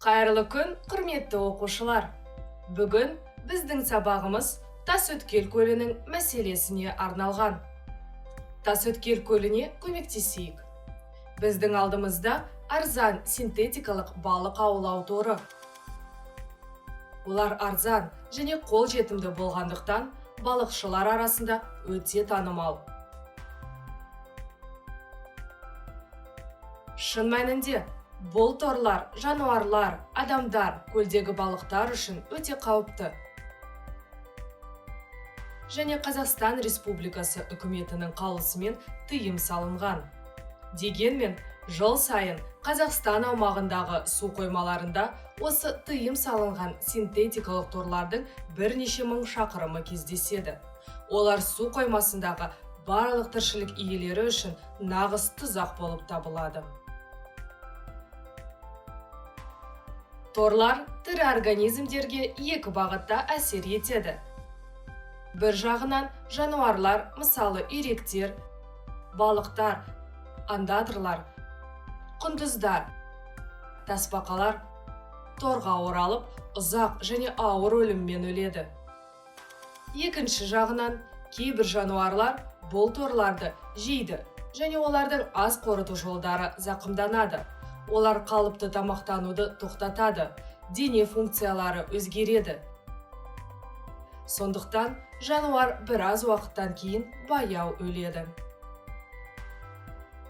Қайырлы күн, құрметті оқушылар. Бүгін біздің сабағымыз Тасөткел көлінің мәселесіне арналған. Тасөткел көліне көмектесейік. Біздің алдымызда арзан синтетикалық балық аулау торы. Олар арзан және қолжетімді болғандықтан балықшылар арасында өте танымал. Шын мәнінде, бұл торлар жануарлар, адамдар, көлдегі балықтар үшін өте қауіпті. Және Қазақстан Республикасы үкіметінің қаулысымен тыйым салынған. Дегенмен, жыл сайын Қазақстан аумағындағы су қоймаларында осы тыйым салынған синтетикалық торлардың бірнеше мың шақырымы кездеседі. Олар су қоймасындағы барлық тіршілік иелері үшін нағыз тұзақ болып табылады. Торлар тірі организмдерге екі бағытта әсер етеді. Бір жағынан жануарлар, мысалы үйректер, балықтар, андатрлар, құндыздар, тасбақалар торға оралып, ұзақ және ауыр өліммен өледі. Екінші жағынан кейбір жануарлар бұл торларды жейді және олардың ас қорыту жолдары зақымданады. Олар қалыпты тамақтануды тоқтатады, дене функциялары өзгереді. Сондықтан жануар біраз уақыттан кейін баяу өледі.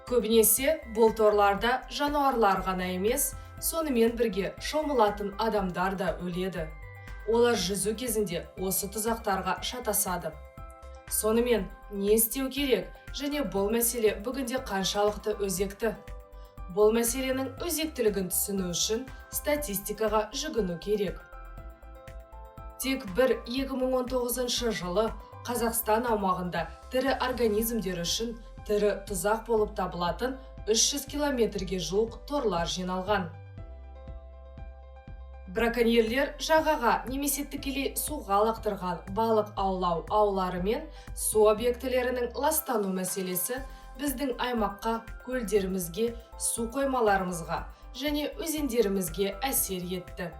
Көбінесе бұл торларда жануарлар ғана емес, сонымен бірге шомылатын адамдар да өледі. Олар жүзу кезінде осы тұзақтарға шатасады. Сонымен не істеу керек және бұл мәселе бүгінде қаншалықты өзекті? Бұл мәселенің өзектілігін түсіну үшін статистикаға жүгіну керек. Тек 2019 жылы Қазақстан аумағында тірі организмдер үшін тірі тұзақ болып табылатын 300 километрге жуық торлар жиналған. Браконьерлер жағаға немесе тікелей суға лақтырған балық аулау аулары мен су объектілерінің ластану мәселесі біздің аймаққа, көлдерімізге, су қоймаларымызға және өзендерімізге әсер етті.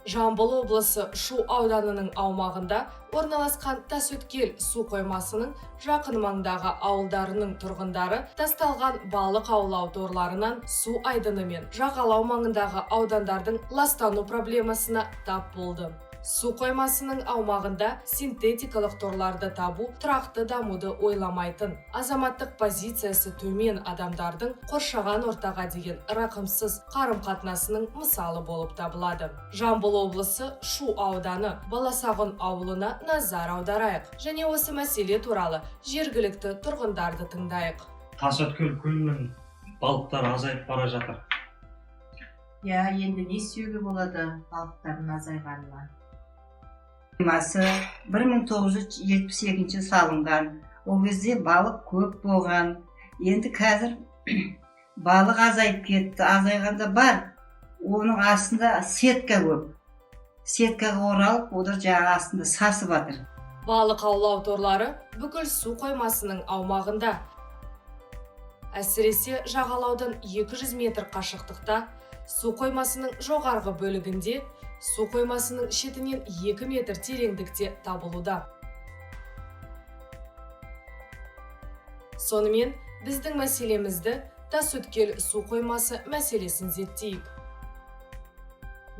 Жамбыл облысы Шу ауданының аумағында орналасқан Тасөткел су қоймасының жақын маңдағы ауылдарының тұрғындары тасталған балық аулау торларынан су айдыны мен жағалау маңындағы аудандардың ластану проблемасына тап болды. Су қоймасының аумағында синтетикалық торларды табу тұрақты дамуды ойламайтын, азаматтық позициясы төмен адамдардың қоршаған ортаға деген рақымсыз қарым-қатынасының мысалы болып табылады. Жамбыл облысы Шу ауданы Баласағұн ауылына назар аударайық және осы мәселе туралы жергілікті тұрғындарды тыңдайық. Тасөткел көлінің балықтары азайып бара жатыр. Енді не істеуге болады балықтардың азайғанына? Қоймасы 1972 салынған. Ол кезде балық көп болған. Енді қазір балық азайып кетті. Азайғанда бар. Оның астында сетка көп. Сеткаға оралып, олар жағы астында сасып жатыр. Балық аулау торлары бүкіл су қоймасының аумағында. Әсіресе жағалаудан 200 метр қашықтықта, су қоймасының жоғарғы бөлігінде, су қоймасының шетінен 2 метр тереңдікте табылуда. Сонымен, біздің мәселемізді Тасөткел су қоймасы мәселесін зерттейік.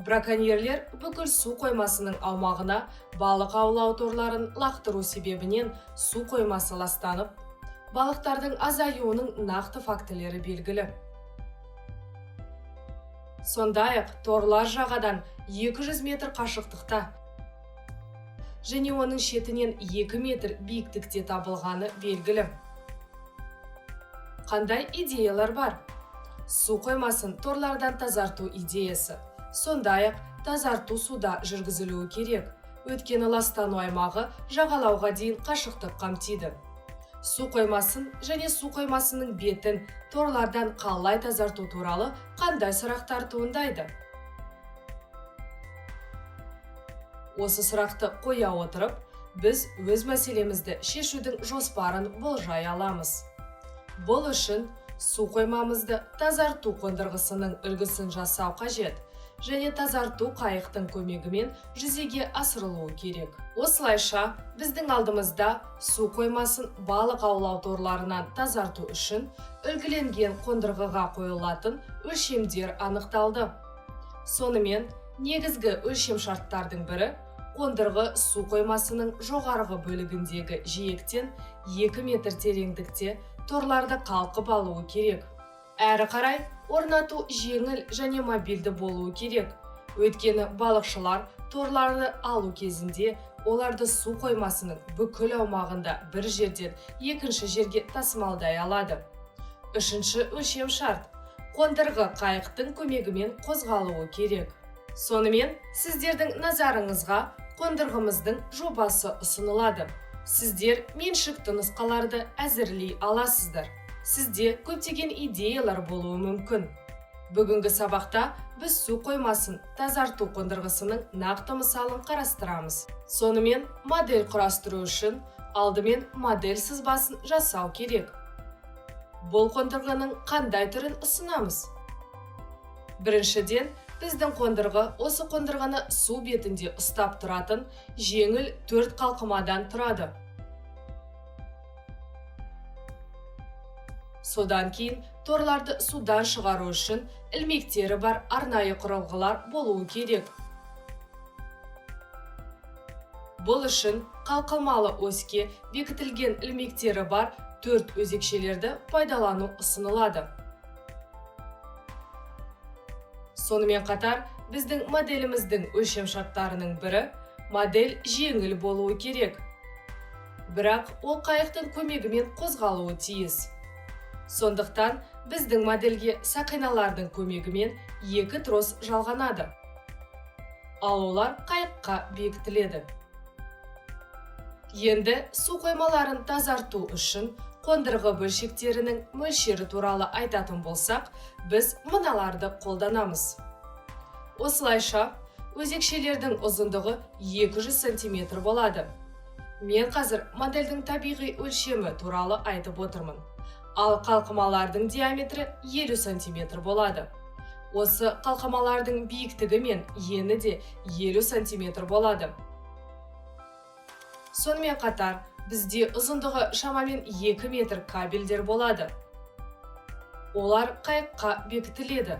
Браконьерлер бүкіл су қоймасының аумағына балық аулау торларын лақтыру себебінен су қоймасы ластанып, балықтардың азаюының нақты фактілері белгілі. Сондай-ақ торлар жағадан 200 метр қашықтықта және оның шетінен 2 метр биіктікте табылғаны белгілі. Қандай идеялар бар? Су қоймасын торлардан тазарту идеясы. Сондай-ақ тазарту суда жүргізілуі керек. Өйткені ластану аймағы жағалауға дейін қашықтық қамтиды. Су қоймасын және су қоймасының бетін торлардан қалай тазарту туралы қандай сұрақтар туындайды? Осы сұрақты қоя отырып, біз өз мәселемізді шешудің жоспарын болжай аламыз. Бұл үшін су қоймамызды тазарту қондырғысының үлгісін жасау қажет, және тазарту қайықтың көмегімен жүзеге асырылуы керек. Осылайша, біздің алдымызда су қоймасын балық аулау торларынан тазарту үшін үлгіленген қондырғыға қойылатын өлшемдер анықталды. Сонымен, негізгі өлшем шарттардың бірі қондырғы су қоймасының жоғарғы бөлігіндегі жиектен 2 метр тереңдікте торларды қалқып алуы керек. Әрі қарай орнату жеңіл және мобильді болуы керек. Өйткені балықшылар торларды алу кезінде оларды су қоймасының бүкіл аумағында бір жерден екінші жерге тасымалдай алады. Үшінші өлшем шарт. Қондырғы қайықтың көмегімен қозғалуы керек. Сонымен, сіздердің назарыңызға қондырғымыздың жобасы ұсынылады. Сіздер меншікті нұсқаларды әзірлей аласыздар. Сізде көптеген идеялар болуы мүмкін. Бүгінгі сабақта біз су қоймасын тазарту қондырғысының нақты мысалын қарастырамыз. Сонымен, модель құрастыру үшін алдымен модель сызбасын жасау керек. Бұл қондырғының қандай түрін ұсынамыз? Біріншіден, біздің қондырғы осы қондырғаны су бетінде ұстап тұратын жеңіл 4 қалқымадан тұрады. Содан кейін торларды судан шығару үшін ілмектері бар арнайы құрылғылар болуы керек. Бұл үшін қалқымалы оське бекітілген ілмектері бар 4 өзекшелерді пайдалану ұсынылады. Сонымен қатар, біздің моделіміздің өлшем шарттарының бірі модель жеңіл болуы керек. Бірақ ол қайықтың көмегімен қозғалуы тиіс. Сондықтан, біздің модельге сақиналардың көмегімен 2 трос жалғанады. Ал олар қайыққа бекітіледі. Енді су қоймаларын тазарту үшін қондырғы бөлшектерінің мөлшері туралы айтатын болсақ, біз мыналарды қолданамыз. Осылайша, өзекшелердің ұзындығы 200 см болады. Мен қазір модельдің табиғи өлшемі туралы айтып отырмын. Ал қалқымалардың диаметрі 50 см болады. Осы қалқымалардың биіктігі мен ені де 50 см болады. Сонымен қатар, бізде ұзындығы шамамен 2 метр кабельдер болады. Олар қайыққа бекітіледі.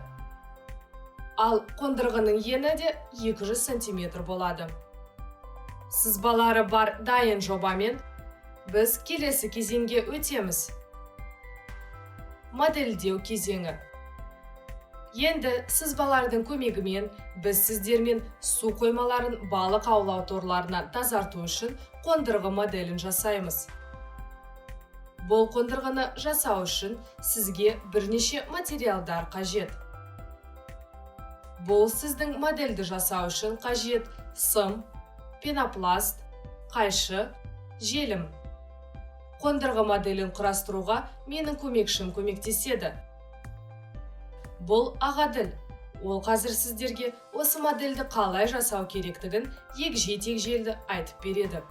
Ал қондырғының ені де 200 см болады. Сызбалары бар дайын жобамен біз келесі кезеңге өтеміз. Модельдеу кезеңі. Енді сызбалардың көмегімен біз сіздермен су қоймаларын балық аулау торларынан тазарту үшін қондырғы моделін жасаймыз. Бұл қондырғыны жасау үшін сізге бірнеше материалдар қажет. Бұл сіздің модельді жасау үшін қажет сым, пенопласт, қайшы, желім. Қондырғы моделін құрастыруға менің көмекшім көмектеседі. Бұл Ағаділ. Ол қазір сіздерге осы модельді қалай жасау керектігін егжей-тегжейлі айтып береді.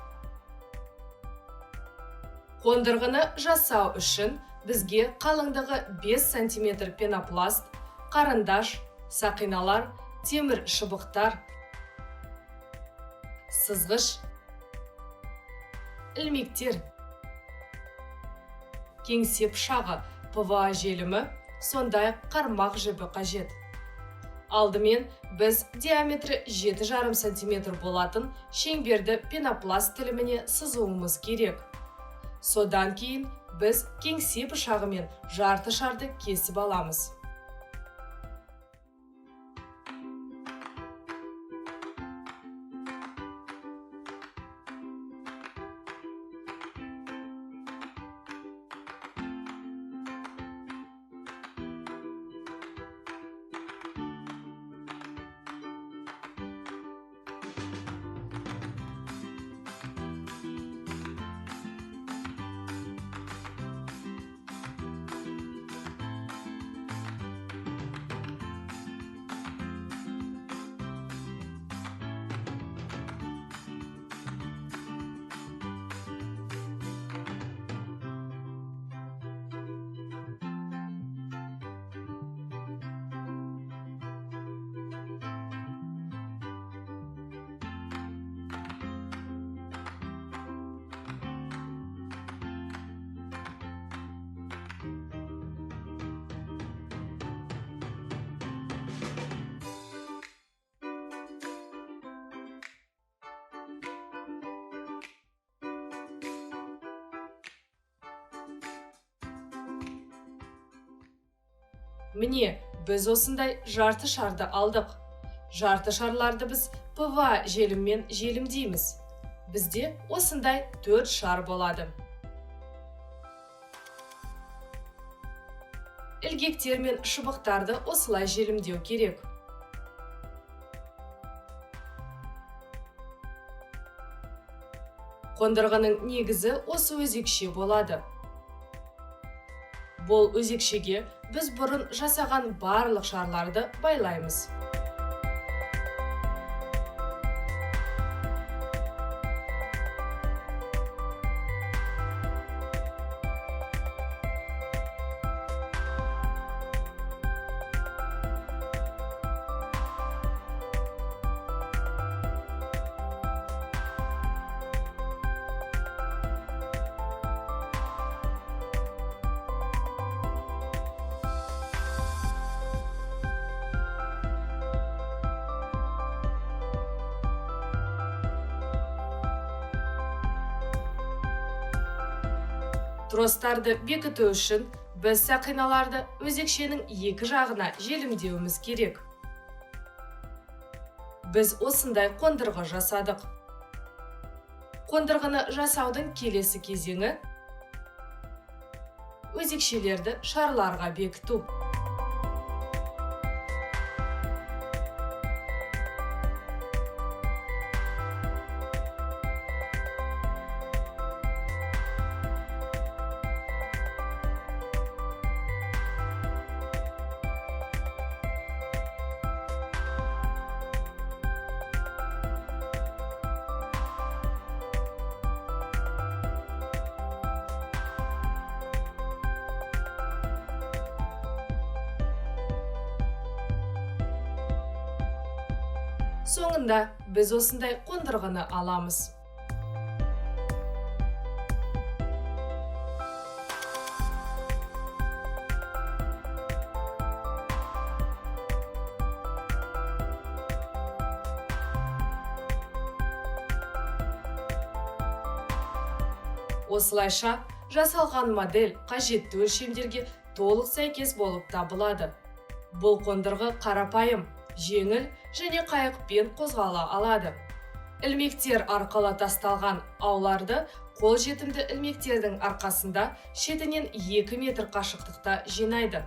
Қондырғыны жасау үшін бізге қалыңдығы 5 см пенопласт, қарындаш, сақиналар, темір шыбықтар, сызғыш, ілмектер, кеңсе пышағы, ПВА желімі, сондай қармақ жібі қажет. Алдымен біз диаметрі 7,5 см болатын шеңберді пенопласт тіліміне сызуымыз керек. Содан кейін біз кеңсе пышағымен жарты шарды кесіп аламыз. Міне, біз осындай жарты шарды алдық. Жарты шарларды біз ПВА желіммен желімдейміз. Бізде осындай 4 шар болады. Ілгектер мен шыбықтарды осылай желімдеу керек. Қондырғының негізі осы өзекше болады. Бұл өзекшеге біз бұрын жасаған барлық шарларды байлаймыз. Тростарды бекіту үшін біз сақиналарды өзекшенің екі жағына желімдеуіміз керек. Біз осындай қондырғы жасадық. Қондырғыны жасаудың келесі кезеңі өзекшелерді шарларға бекіту. Соңында біз осындай қондырғыны аламыз. Осылайша жасалған модель қажетті өлшемдерге толық сәйкес болып табылады. Бұл қондырғы қарапайым, жеңіл және қайықпен қозғала алады. Ілмектер арқылы тасталған ауларды қолжетімді ілмектердің арқасында шетінен 2 метр қашықтықта жинайды.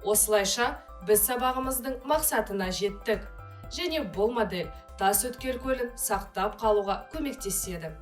Осылайша біз сабағымыздың мақсатына жеттік және бұл модель тас өткел көлін сақтап қалуға көмектеседі.